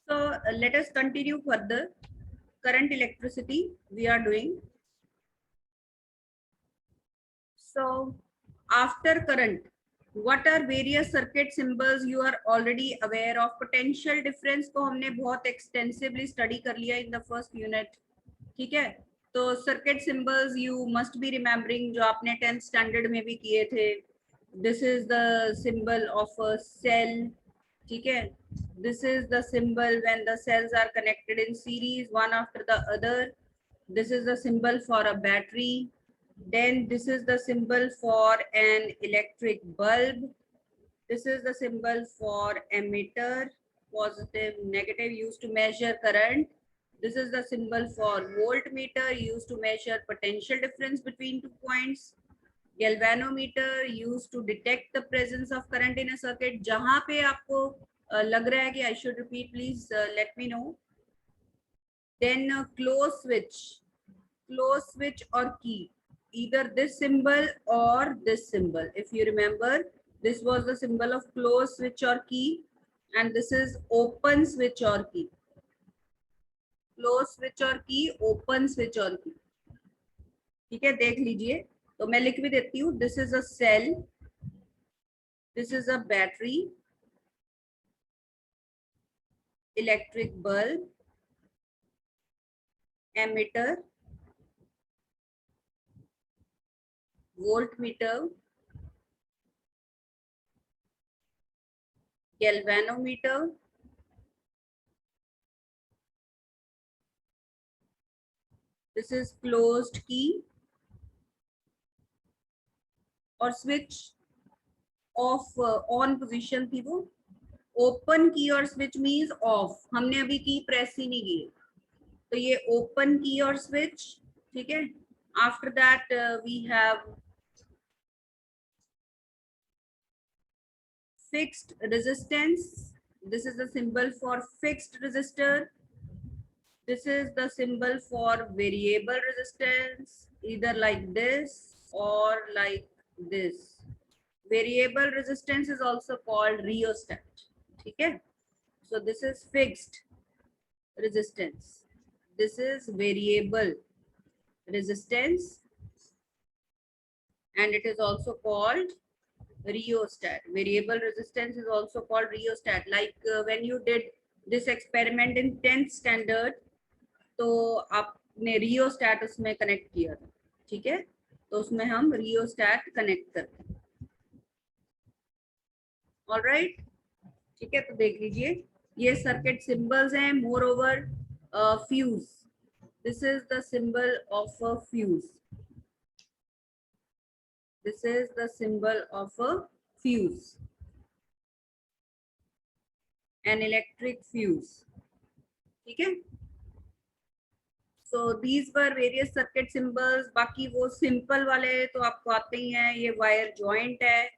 So let us continue further. Current electricity we are doing. So after current, what are various circuit symbols you are already aware of? Potential difference को हमने बहुत extensively study कर लिया in the first unit. ठीक है, तो circuit symbols you must be remembering, जो आपने 10th स्टैंडर्ड में भी किए थे. This is the symbol of a cell. ठीक है, this is the symbol when the cells are connected in series one after the other. This is the symbol for a battery. Then this is the symbol for an electric bulb. This is the symbol for ammeter, positive negative, used to measure current. This is the symbol for voltmeter, used to measure potential difference between 2 points. Galvanometer, used to detect the presence of current in a circuit. जहां पे आपको लग रहा है कि I should repeat, please let me know. Then close switch or key, either this symbol or this symbol. If you remember, this was the symbol of close switch or key, and this is open switch or key. Close switch और की, open switch और की. ठीक है, देख लीजिए. तो मैं लिख भी देती हूँ. This is a cell, this is a battery, electric bulb, ammeter, voltmeter, galvanometer, this is closed key, और स्विच ऑफ ऑन पोजीशन थी वो. ओपन की और स्विच मीन्स ऑफ. हमने अभी की प्रेस ही नहीं की, तो ये ओपन की और स्विच. ठीक है, after that we have fixed resistance. This is the symbol for fixed resistor. This is the symbol for variable resistance, either like this or like this. Variable resistance is also called rheostat. Okay, so this is fixed resistance, this is variable resistance, and it is also called rheostat. Variable resistance is also called rheostat. Like when you did this experiment in 10th standard, तो आपने rheostat उसमें connect किया था. ठीक है, तो उसमें हम rheostat कनेक्ट करते हैं. ऑलराइट, ठीक है, तो देख लीजिए ये सर्किट सिंबल्स हैं. More over fuse, this is the symbol of a fuse. This is the symbol of a fuse, an electric fuse. ठीक है, so these were various circuit symbols. बाकी वो simple वाले तो आपको आते ही हैं. ये wire joint है,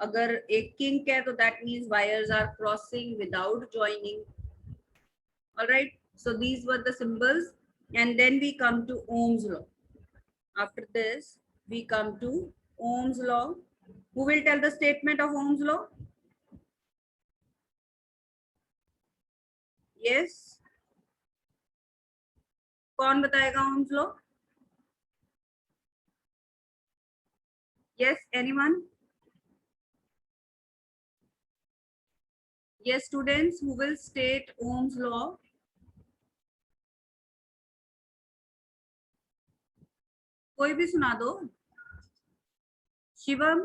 अगर एक kink है तो that means wires are crossing without joining. All right, so these were the symbols, and then we come to Ohm's law. After this we come to Ohm's law. Who will tell the statement of Ohm's law? Yes, कौन बताएगा Ohm's law? Yes, anyone? Yes, students, who will state Ohm's law? कोई भी सुना दो. Shivam,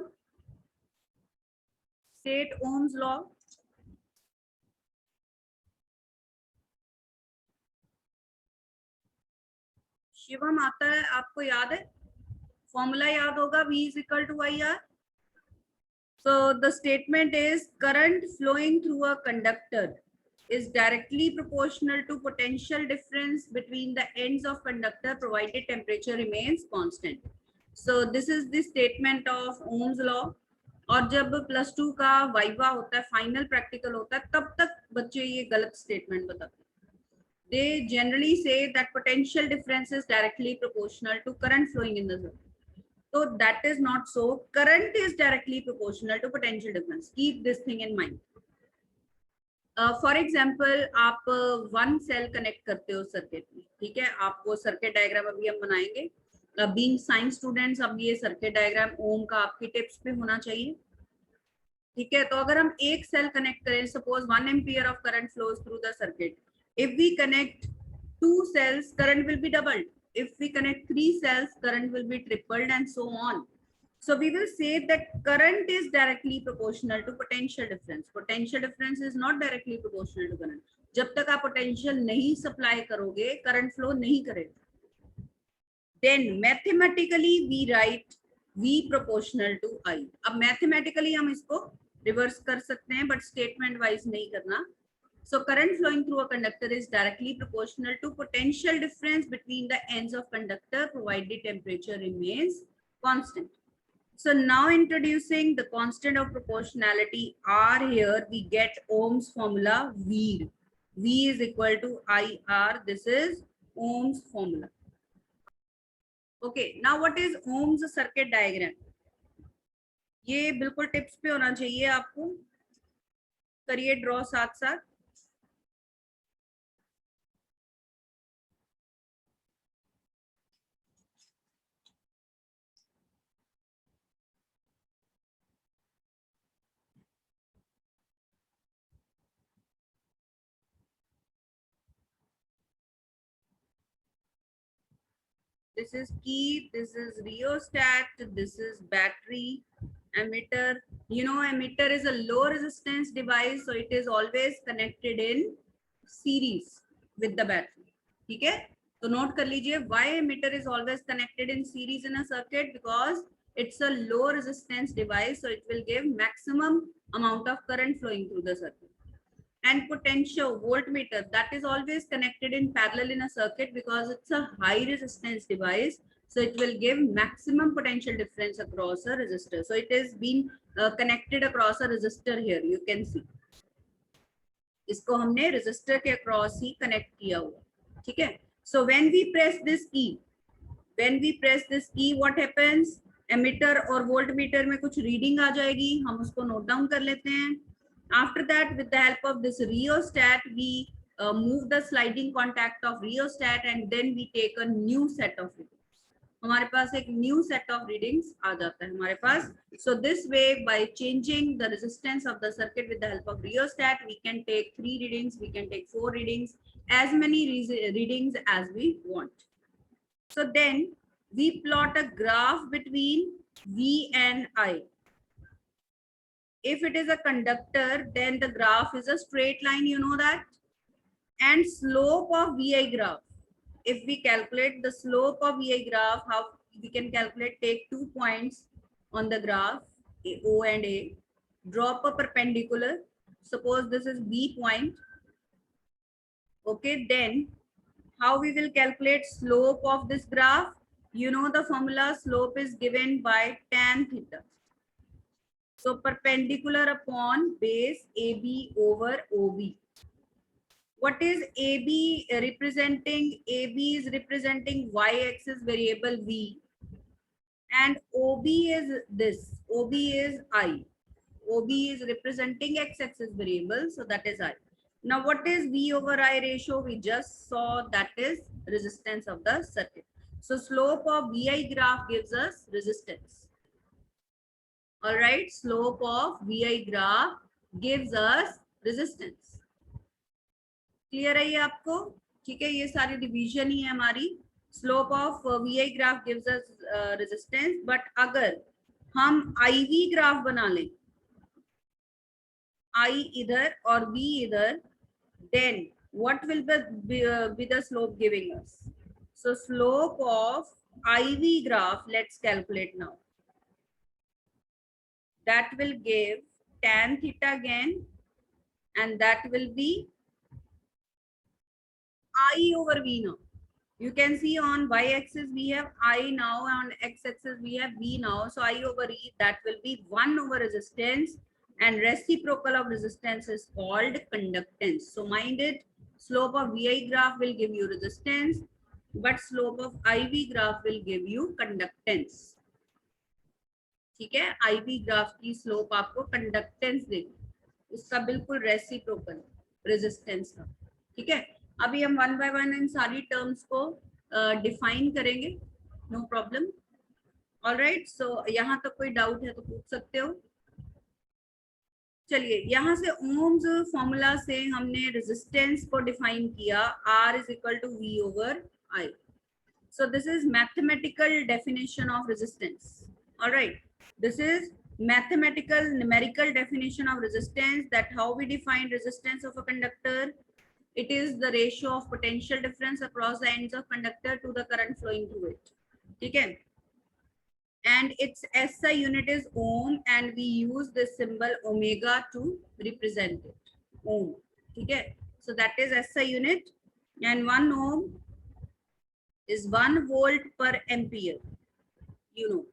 state Ohm's law. Shivam आता है, आपको याद है? फॉर्मूला याद होगा, V is equal to IR. So the statement is current flowing through a conductor is directly proportional to potential difference between the ends of conductor provided temperature remains constant. So this is the statement of Ohm's law. और जब plus 2 का viva होता है, final practical होता है, तब तक बच्चे ये गलत स्टेटमेंट बताते हैं. They generally say that potential difference is directly proportional to current flowing in the circuit. So that is not so. Current is directly proportional to potential difference. Keep this thing in mind. For example आप one cell connect करते हो circuit में, ठीक है, आप वो circuit diagram अभी हम बनाएंगे। बीइंग साइंस स्टूडेंट्स, अब ये सर्किट डायग्राम ओम का आपकी टिप्स पे होना चाहिए, ठीक है। तो अगर हम एक सेल कनेक्ट करें, suppose 1 ampere of current flows through the circuit, if we connect 2 cells current will be doubled, if we connect 3 cells current will be tripled, and so on. So we will say that current is directly proportional to potential difference. Potential difference is not directly proportional to current. जब तक आप potential नहीं supply करोगे, current flow नहीं करेगा। Then mathematically we write V proportional to I. अब mathematically हम इसको reverse कर सकते हैं, but statement wise नहीं करना। So current flowing through a conductor is directly proportional to potential difference between the ends of conductor provided temperature remains constant. So now introducing the constant of proportionality R, here we get Ohm's formula V. V is equal to IR. This is Ohm's formula. Okay, now what is Ohm's circuit diagram? ये बिल्कुल tips पे होना चाहिए आपको, करिए draw साथ साथ। This is key, this is rheostat, this is battery, emitter. You know, emitter is a low resistance device, so it is always connected in series with the battery. ठीक है, तो नोट कर लीजिए, why emitter is always connected in series in a circuit, because it's a low resistance device, so it will give maximum amount of current flowing through the circuit. And potential voltmeter, that is always connected in parallel in a circuit because it's a high resistance device, so it will give maximum potential difference across a resistor. So it is being connected across a resistor here, you can see इसको हमने resistor के across ही connect किया हुआ, ठीक है। So when we press this key, what happens, emitter और voltmeter में कुछ reading आ जाएगी, हम उसको note down कर लेते हैं। After that, with the help of this rheostat, we move the sliding contact of rheostat, and then we take a new set of readings. हमारे पास एक new set of readings आ जाता है हमारे पास। So this way, by changing the resistance of the circuit with the help of rheostat, we can take 3 readings, we can take 4 readings, as many readings as we want. So then we plot a graph between V and I. If it is a conductor, then the graph is a straight line, you know that. And slope of VI graph, if we calculate the slope of VI graph, how we can calculate, take 2 points on the graph, O and A, drop a perpendicular, suppose this is B point. Okay, then how we will calculate slope of this graph? You know the formula, slope is given by tan theta. So perpendicular upon base AB over OB. What is AB representing? AB is representing y-axis variable V, and OB is this. OB is I. OB is representing x-axis variable, so that is I. Now what is V over I ratio? We just saw that is resistance of the circuit. So slope of VI graph gives us resistance. All right, slope of VI graph gives us resistance. Clear है ये आपको? ठीक है, ये सारी division ही है हमारी। Slope of VI graph gives us resistance, but अगर हम IV ग्राफ बना लें, I इधर और V इधर, then what will be the slope giving us? So slope of IV graph, let's calculate now. That will give tan theta again, and that will be I over V now. You can see on y-axis we have I now, on x-axis we have V now. So I over E, that will be 1 over resistance, and reciprocal of resistance is called conductance. So mind it, slope of VI graph will give you resistance, but slope of IV graph will give you conductance. ठीक है, IV graph की slope आपको conductance देगी, उसका बिल्कुल reciprocal. Resistance का। ठीक है, अभी हम वन बाय वन इन सारी टर्म्स को डिफाइन करेंगे, नो प्रॉब्लम। ऑलराइट, सो यहाँ तक कोई डाउट है तो पूछ सकते हो। चलिए, यहाँ से ओम्स फॉर्मूला से हमने रेजिस्टेंस को डिफाइन किया, R is equal to V over I. So this is mathematical definition of resistance. All right, this is mathematical numerical definition of resistance, that how we define resistance of a conductor. It is the ratio of potential difference across the ends of conductor to the current flowing through it. ठीक है, and its SI unit is ohm, and we use the symbol omega to represent it, ohm. ठीक है, so that is SI unit, and 1 ohm is 1 volt per ampere, you know.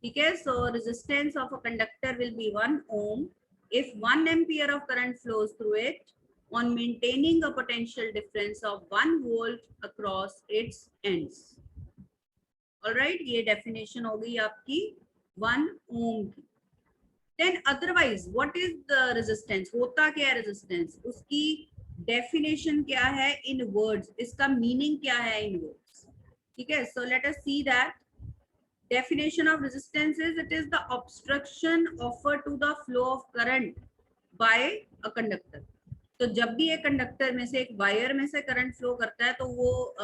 ठीक है, so resistance of a conductor will be 1 ohm if 1 ampere of current flows through it on maintaining a potential difference of 1 volt across its ends. All right, ये definition हो गई आपकी 1 ohm की। Then otherwise what is the resistance, होता क्या है resistance, उसकी definition क्या है in words, इसका meaning क्या है in words। ठीक है, so let us see that definition of resistance is, it is the obstruction offered to the flow of current by a conductor. तो जब भी एक कंडक्टर में से, एक वायर में से करंट फ्लो करता है तो वो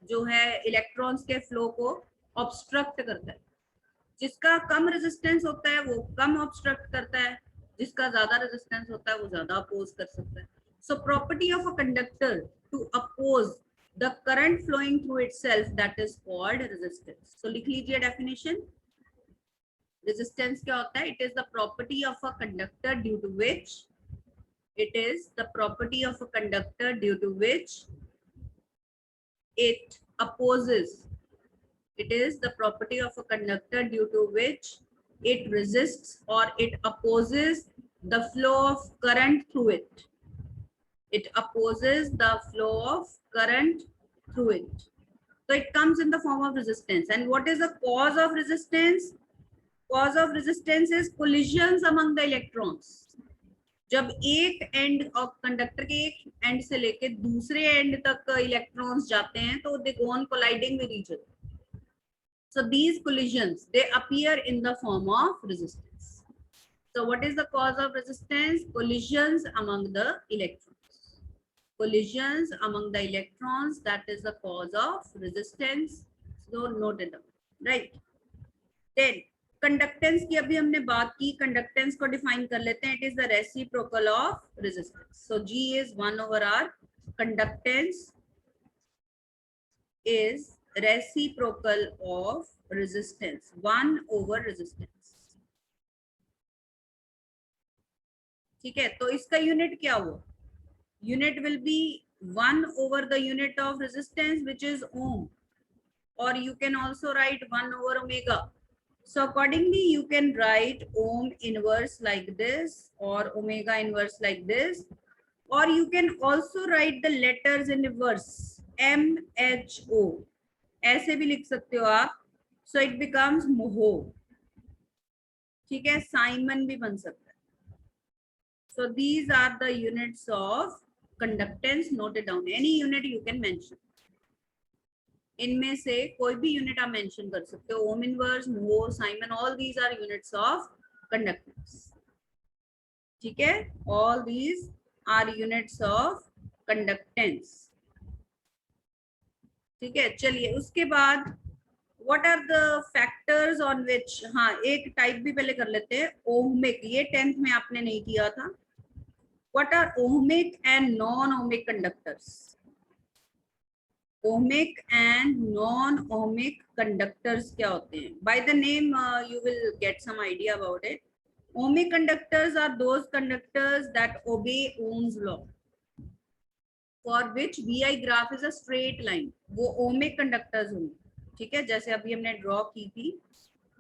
जो है इलेक्ट्रॉन्स के फ्लो को ऑब्स्ट्रक्ट करता है। जिसका कम रेजिस्टेंस होता है वो कम ऑब्स्ट्रक्ट करता है, जिसका ज्यादा रेजिस्टेंस होता है वो ज्यादा अपोज कर सकता है। So property of a conductor to oppose the current flowing through itself, that is called resistance. So लिख लीजिए definition। resistance क्या होता है? It is the property of a conductor due to which, it is the property of a conductor due to which it opposes, it is the property of a conductor due to which it resists or it opposes the flow of current through it. It opposes the flow of current through it. So it comes in the form of resistance. And what is the cause of resistance? Cause of resistance is collisions among the electrons. जब एक end of conductor के एक and से लेके दूसरे and तक electrons जाते हैं तो they go on colliding with each other. So these collisions, they appear in the form of resistance. So what is the cause of resistance? Collisions among the electrons. Collisions among the electrons, that is the cause of resistance. So note it down, right? Then conductance की अभी हमने बात की, conductance को define कर लेते हैं। It is the reciprocal of resistance. So G is 1 over R, conductance is reciprocal of resistance, 1 over resistance. ठीक है, तो इसका यूनिट क्या हुआ? Unit will be 1 over the unit of resistance, which is ohm, or you can also write 1 over omega. So accordingly you can write ohm inverse like this or omega inverse like this, or you can also write the letters in reverse, MHO, ऐसे भी लिख सकते हो आप। So it becomes मोहो। ठीक है, Simon भी बन सकता है। So these are the units of conductance. Note it down, any unit you can mention, इनमें से कोई भी यूनिट आप मेंशन कर सकते हो। Ohm inverse, mho, siemens, all these are units of conductance. ठीक है, all these are units of conductance. ठीक है, चलिए उसके बाद what are the factors on which, हाँ एक टाइप भी पहले कर लेते हैं, ओहमिक, ये 10th में आपने नहीं किया था। What are ohmic and non ohmic conductors? Ohmic and non ohmic conductors क्या होते हैं? By the name you will get some idea about it. Ohmic conductors are those conductors that obey Ohm's law, for which VI graph is a straight line, वो ohmic conductors होंगे। ठीक है, जैसे अभी हमने ड्रॉ की थी,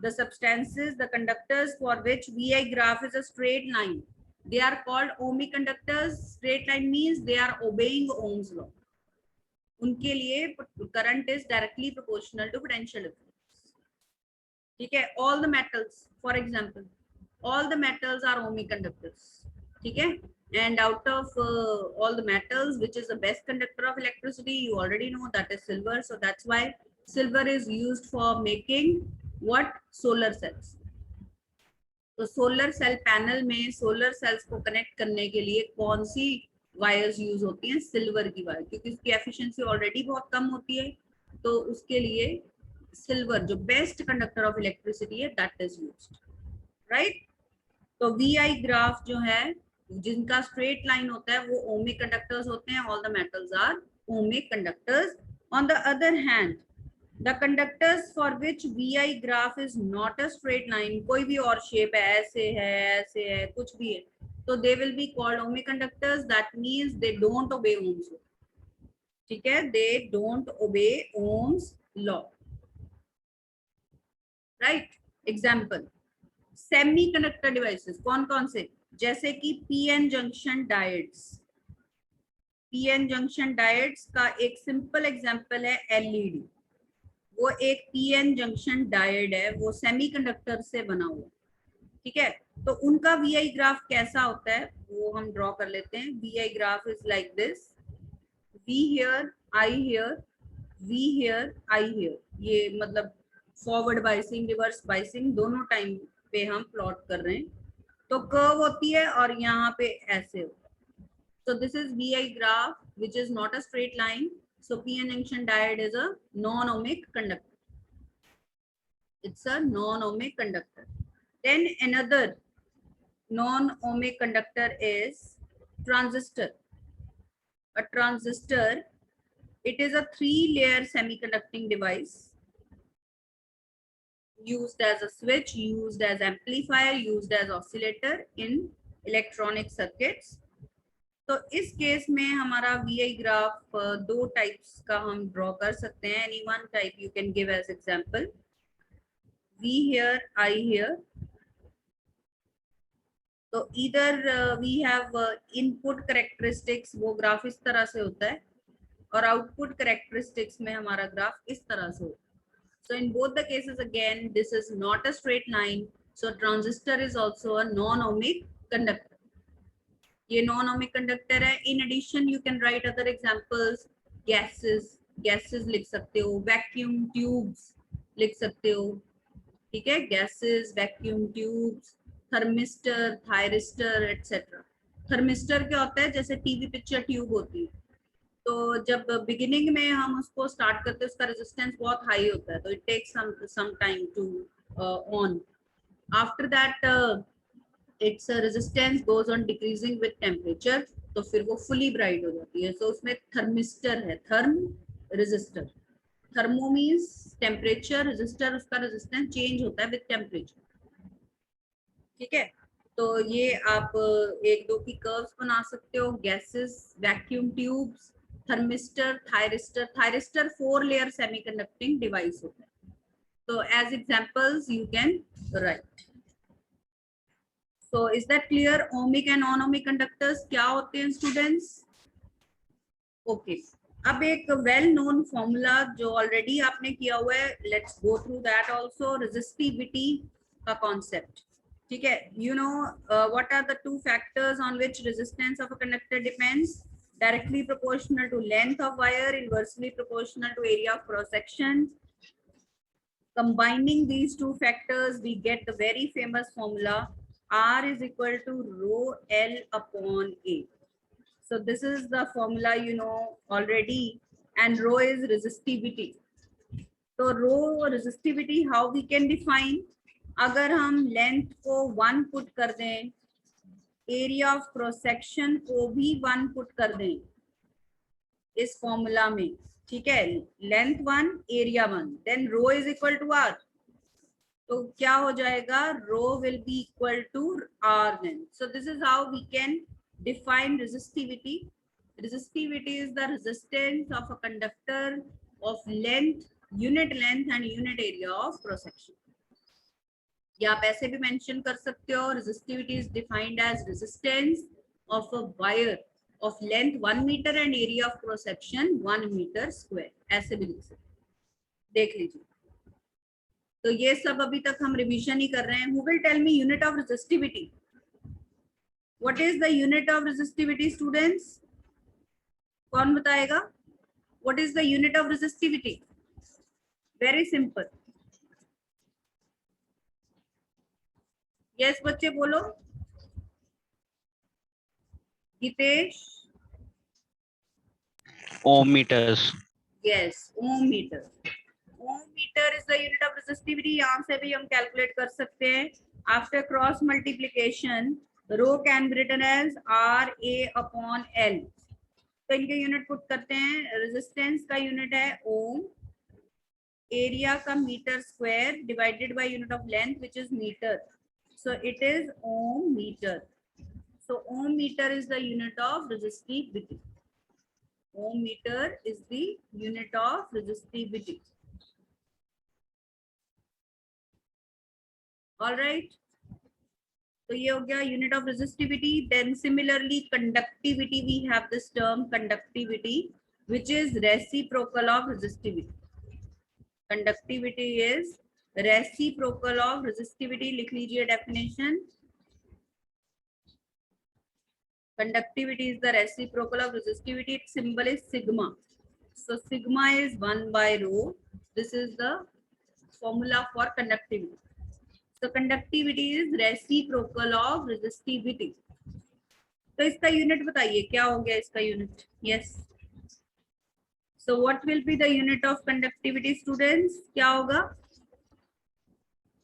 the substances, the conductors for which VI graph is a straight line, they are called ohmic conductors. Straight line means they are obeying Ohm's law. उनके लिए current is directly proportional to potential difference. ठीक है, all the metals, for example all the metals are ohmic conductors. ठीक है, and out of all the metals, which is the best conductor of electricity, you already know that is silver. So that's why silver is used for making what? Solar cells. तो solar cell panel में solar cells को connect करने के लिए कौन सी wires use होती हैं? Silver की वायर, क्योंकि उसकी एफिशिएंसी ऑलरेडी बहुत कम होती है, तो उसके लिए सिल्वर जो बेस्ट कंडक्टर ऑफ इलेक्ट्रिसिटी है दैट इज यूज्ड, राइट। तो वी आई ग्राफ जो है जिनका स्ट्रेट लाइन होता है वो ओमिक कंडक्टर्स होते हैं, all the metals are ohmic conductors. On the other hand the conductors for which VI graph is not a straight line, कोई भी और शेप है, ऐसे है, कुछ भी है, तो they will be called ohmic conductors. That means they don't obey Ohm's law. ठीक है, they don't obey Ohm's law, right? Example, semiconductor devices कौन कौन से? जैसे कि PN junction diodes. PN junction diodes का एक सिंपल एग्जांपल है LED। वो एक पीएन जंक्शन डायोड है, वो सेमीकंडक्टर से बना हुआ, ठीक है। तो उनका वीआई ग्राफ कैसा होता है वो हम ड्रॉ कर लेते हैं। VI graph is like this, V here, I here, V here, I here. ये मतलब फॉरवर्ड बाइसिंग, रिवर्स बाइसिंग दोनों टाइम पे हम प्लॉट कर रहे हैं। तो कर्व होती है और यहाँ पे ऐसे होता है। So this is VI graph, which is not a straight line. So PN junction diode is a non-ohmic conductor. It's a non-ohmic conductor. Then another non-ohmic conductor is transistor. A transistor, it is a 3-layer semiconducting device used as a switch, used as amplifier, used as oscillator in electronic circuits. तो इस case में हमारा VI graph दो types का हम draw कर सकते हैं। Any one type you can give as example, V here, I here. तो इधर वी हैव इनपुट कैरेक्टरिस्टिक्स, वो ग्राफ इस तरह से होता है, और आउटपुट कैरेक्टरिस्टिक्स में हमारा ग्राफ इस तरह से होता है। So in both the cases again this is not a straight line, so transistor is also a non ohmic conductor. ये नॉन ओमिक कंडक्टर है। In addition you can write other examples, gases, gases लिख सकते हो, vacuum tubes लिख सकते हो, ठीक है, gases, vacuum tubes, thermistor, thyristor etcetera. Thermistor क्या होता है? जैसे टीवी पिक्चर ट्यूब होती है, तो जब बिगिनिंग में हम उसको स्टार्ट करते हैं उसका रेजिस्टेंस बहुत हाई होता है, तो it takes some time to on. After that its resistance goes on decreasing with temperature, तो फिर वो fully bright हो जाती है। so उसमें थर्मिस्टर है, therm resistor. Thermo means temperature, resistor उसका रेजिस्टेंस चेंज होता है विद टेम्परेचर, ठीक है। तो ये आप एक दो की कर्व्स बना सकते हो, gases, vacuum tubes, thermistor, thyristor. Thyristor 4-layer semiconducting device होता है। तो as examples you can write. So is that clear? Ohmic and non-ohmic conductors क्या होते हैं स्टूडेंट्स? ओके, अब एक वेल नोन फॉर्मूला जो ऑलरेडी आपने किया हुआ है, let's go through that also. Resistivity का कॉन्सेप्ट, ठीक है। You know what are the two factors on which resistance of a conductor depends? Directly proportional to length of wire, inversely proportional to area of cross section. Combining these two factors, we get the very famous formula R is equal to rho L upon A. So this is the formula you know already, and rho is resistivity. So rho resistivity, how we can define? अगर हम length को 1 put कर दें, area of cross section को भी 1 put कर दें इस फॉर्मूला में, ठीक है, length 1, area 1, then rho is equal to R. तो क्या हो जाएगा? Rho will be equal to R then. So this is how we can define resistivity. Resistivity is the resistance of a conductor of length, unit length and unit area of cross section. या आप ऐसे भी mention कर सकते हो, resistivity is defined as resistance of a wire of length 1 meter and area of cross section 1 meter square, ऐसे भी लिख सकते, देख लीजिए। तो ये सब अभी तक हम रिवीजन ही कर रहे हैं। Who will tell me unit of resistivity? What is the unit of resistivity, students? कौन बताएगा? What is the unit of resistivity? Very simple. Yes, बच्चे बोलो. Hitesh. Ohm meters. Yes, ohm meter. Ohm meter is the unit of resistivity. यहाँ से भी हम calculate कर सकते हैं. After cross multiplication, rho can be written as RA upon L. तो इनके यूनिट पुट करते हैं. रेजिस्टेंस का यूनिट है ओम, एरिया का metre square divided by unit of length which is metre, so it is ohm metre. So ohm meter is the unit of resistivity. Ohm meter is the unit of resistivity. All right. तो ये हो गया unit of resistivity. Then similarly conductivity, we have this term conductivity which is reciprocal of resistivity. Conductivity is reciprocal of resistivity. लिख लीजिए definition. Conductivity is the reciprocal of resistivity. Its symbol is sigma. So sigma is 1 by rho. This is the formula for conductivity. So conductivity is reciprocal of resistivity. तो इसका unit बताइए क्या हो गया इसका unit? Yes. So what will be the unit of conductivity, students? क्या होगा?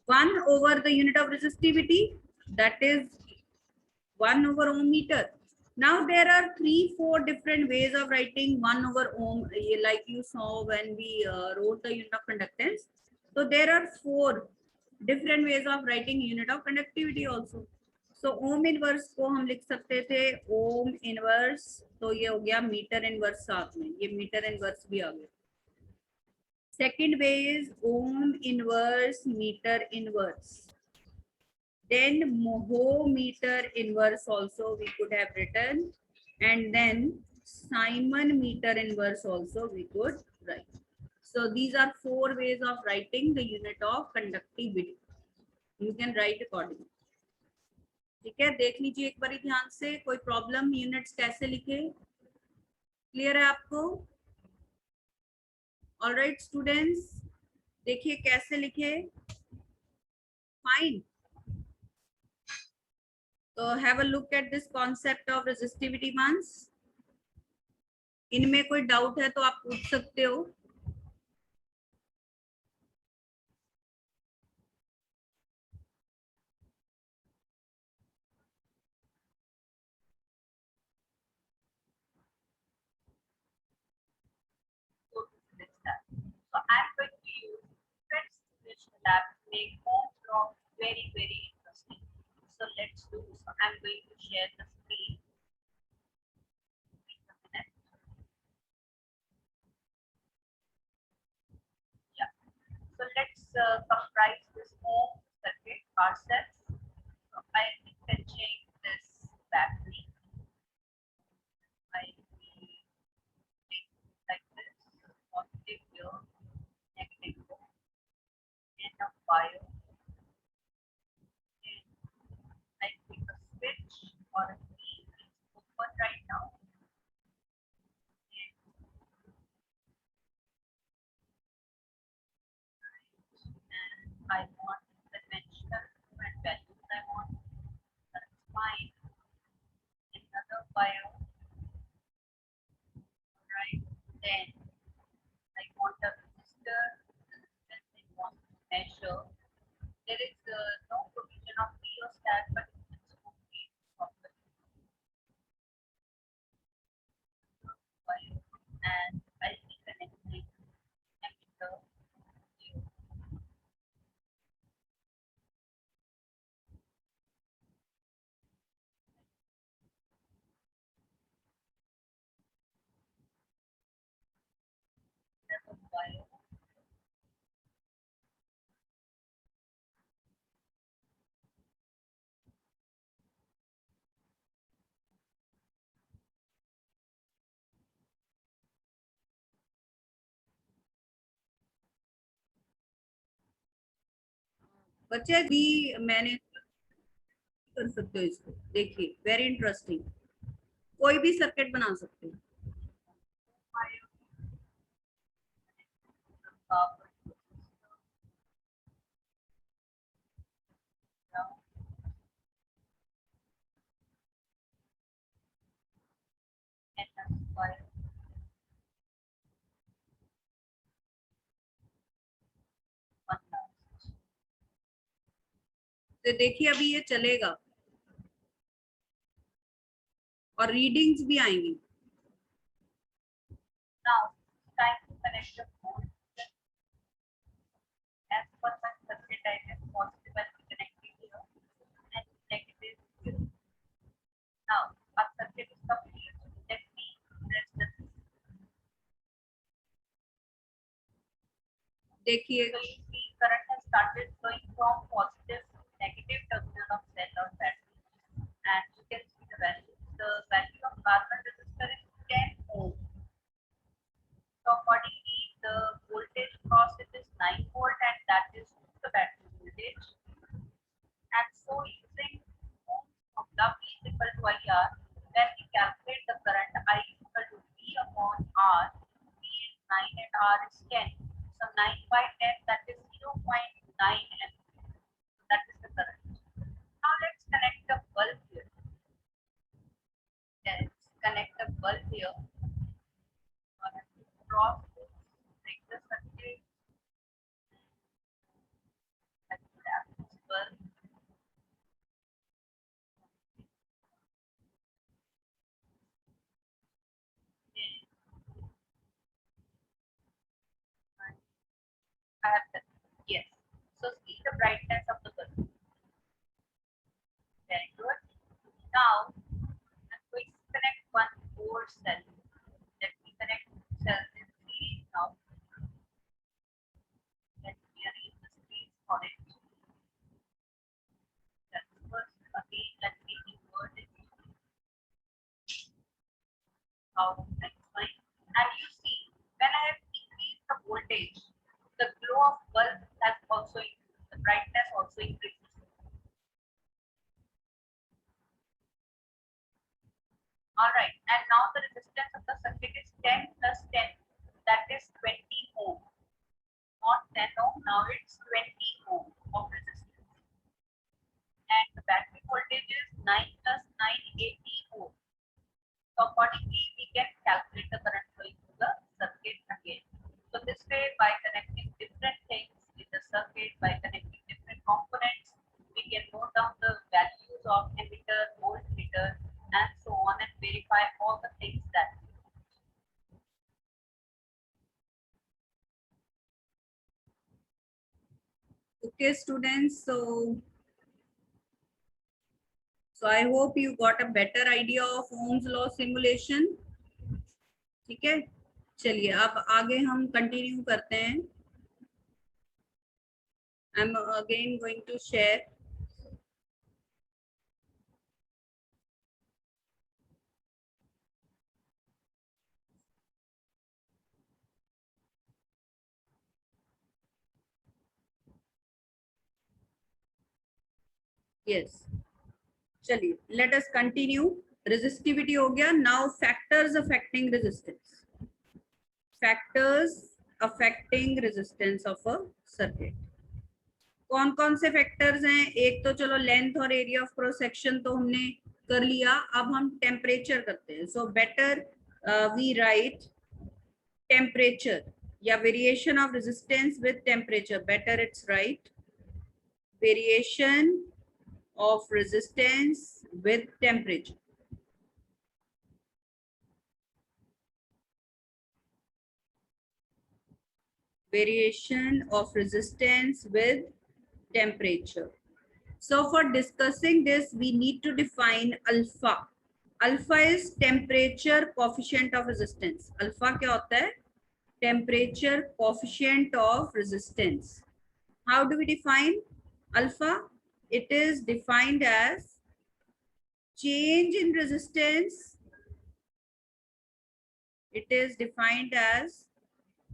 1 over the unit of resistivity, that is 1 over ohm meter. Now there are 3-4 different ways of writing 1 over ohm, like you saw when we wrote the unit of conductance. So there are 4 different ways of writing unit of conductivity also. So ohm inverse को हम लिख सकते थे ohm inverse, तो ये हो गया metre inverse, साथ में ये मीटर इनवर्स भी आ गया. Second way is ohm inverse meter inverse. Then Moho meter inverse also we could have written, and then Simon meter inverse also we could write. So these are 4 ways of writing the unit of conductivity. You can write accordingly. ठीक है, देख लीजिए एक बारी ध्यान से. कोई problem? Units कैसे लिखे? क्लियर है आपको? ऑलराइट स्टूडेंट्स, देखिए कैसे लिखे. फाइन. तो have a look at this concept of resistivity once. इनमें कोई डाउट है तो आप पूछ सकते हो. So I'm going to use friends which lab to make home vlog very interesting. So let's do. So I'm going to share the screen. Yeah. So let's comprise this home circuit ourselves. So I can change this battery. I will take like this, positive here, negative here, and a wire. And I click a switch or a key. It's open right now. And I want conventional and values I want. That's fine. Another wire, right? Then I want a resistor, resistance I want to measure. There is no provision of rheostat, but it's okay. Wire. And I'll be connecting emitter here. Another wire. बच्चे भी मैंने कर सकते हो इसको, देखिए very interesting, कोई भी सर्किट बना सकते हो। तो देखिए अभी ये चलेगा और रीडिंग्स भी आएंगी। Now, time to connect the board. As per my circuit diagram, positive will be connected here and negative here. Now, our circuit is complete. Let me press the switch. देखिए So you see, current has started flowing from positive to negative terminal of cell or battery. And you can see the value. The value of carbon resistor is 10 ohm. So accordingly, the voltage crosses is 9 volt and that is the battery voltage. And so using ohms formula V is equal to IR, when we calculate the current, I is equal to V upon R. V is 9 and R is 10. So 9 by 10, that is 0.9 ampere. That is the current. Now let's connect the bulb here. Let's connect the bulb here. Cross this, break the circuit, and grab this bulb. I have done. Yes. So see the brightness of the bulb. Very good. Now I'm going to connect one more cell. Let me connect cells in series now. Let me arrange the screens for it. That's first. Again, let me invert it. Out next line. And you see, when I have increased the voltage, the glow of bulb has also increased. The brightness also increases. All right. And now the resistance of the circuit is 10 plus 10. That is 20 ohm. Not 10 ohm. Now it's 20 ohm of resistance. And the battery voltage is 9 plus 9, 80 ohm. So accordingly, we can calculate the current flowing through the circuit again. So this way, by connecting different things in the circuit, by connecting different components, we can note down the values of emitter, voltmeter, and so on, and verify all the things that. Okay students, so I hope you got a better idea of Ohm's law simulation. ठीक है, चलिए अब आगे हम continue करते हैं. I'm again going to share. Yes, चलिए let us continue. Resistivity हो गया. Now factors affecting resistance. Factors affecting resistance of a circuit. कौन कौन से फैक्टर्स हैं? एक तो चलो लेंथ और एरिया ऑफ क्रॉस सेक्शन तो हमने कर लिया. अब हम टेम्परेचर करते हैं. So better we write temperature या variation of resistance with temperature. Better it's write variation of resistance with temperature. Variation of resistance with temperature. So for discussing this, we need to define alpha. Alpha is temperature coefficient of resistance. Alpha क्या होता है? Temperature coefficient of resistance. How do we define alpha? It is defined as change in resistance. It is defined as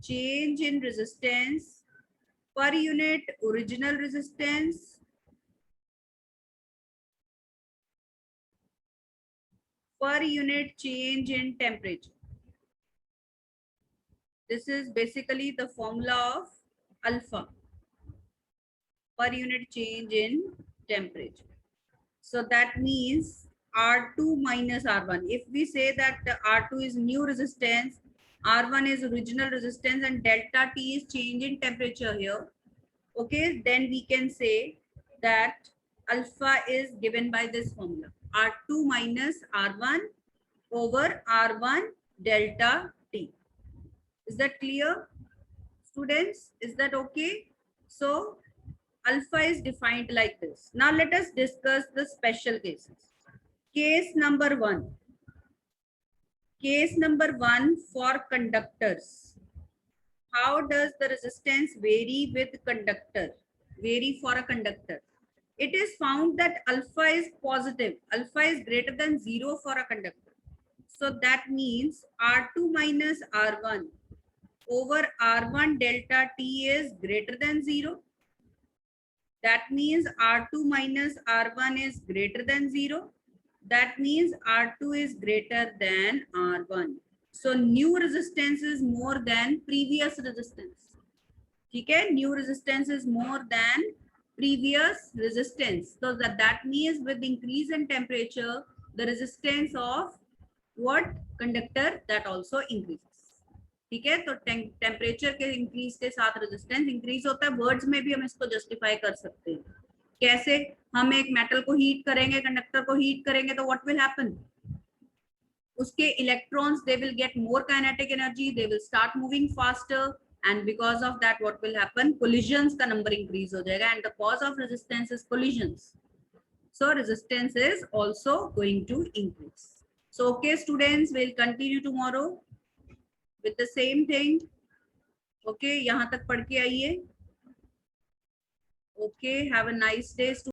change in resistance per unit original resistance per unit change in temperature. This is basically the formula of alpha, per unit change in temperature. So that means R2 minus R1. If we say that R2 is new resistance, R1 is original resistance, and delta T is change in temperature here, okay, then we can say that alpha is given by this formula, R2 minus R1 over R1 delta T. Is that clear, students? Is that okay? So alpha is defined like this. Now let us discuss the special cases. Case number one. Case number one for conductors. How does the resistance vary with conductor? Vary for a conductor. It is found that alpha is positive. Alpha is greater than 0 for a conductor. So that means R2 minus R1 over R1 delta T is greater than 0. That means R2 minus R1 is greater than 0. That means R2 is greater than R1. So new resistance is more than previous resistance. Okay, new resistance is more than previous resistance. So that means with increase in temperature, the resistance of what conductor that also increases. ठीक है, तो temperature के increase के साथ resistance increase होता है. Words में भी हम इसको जस्टिफाई कर सकते हैं. कैसे? हम एक मेटल को हीट करेंगे, कंडक्टर को हीट करेंगे, तो व्हाट विल हैपन? उसके electrons they will get more kinetic energy, they will start moving faster, and because of that what will happen? Collisions का number increase हो जाएगा, and the cause of resistance is collisions. So resistance is also going to increase. So okay students, we'll continue tomorrow with the same thing. Okay, यहाँ तक पढ़ के आइए. Okay, have a nice day.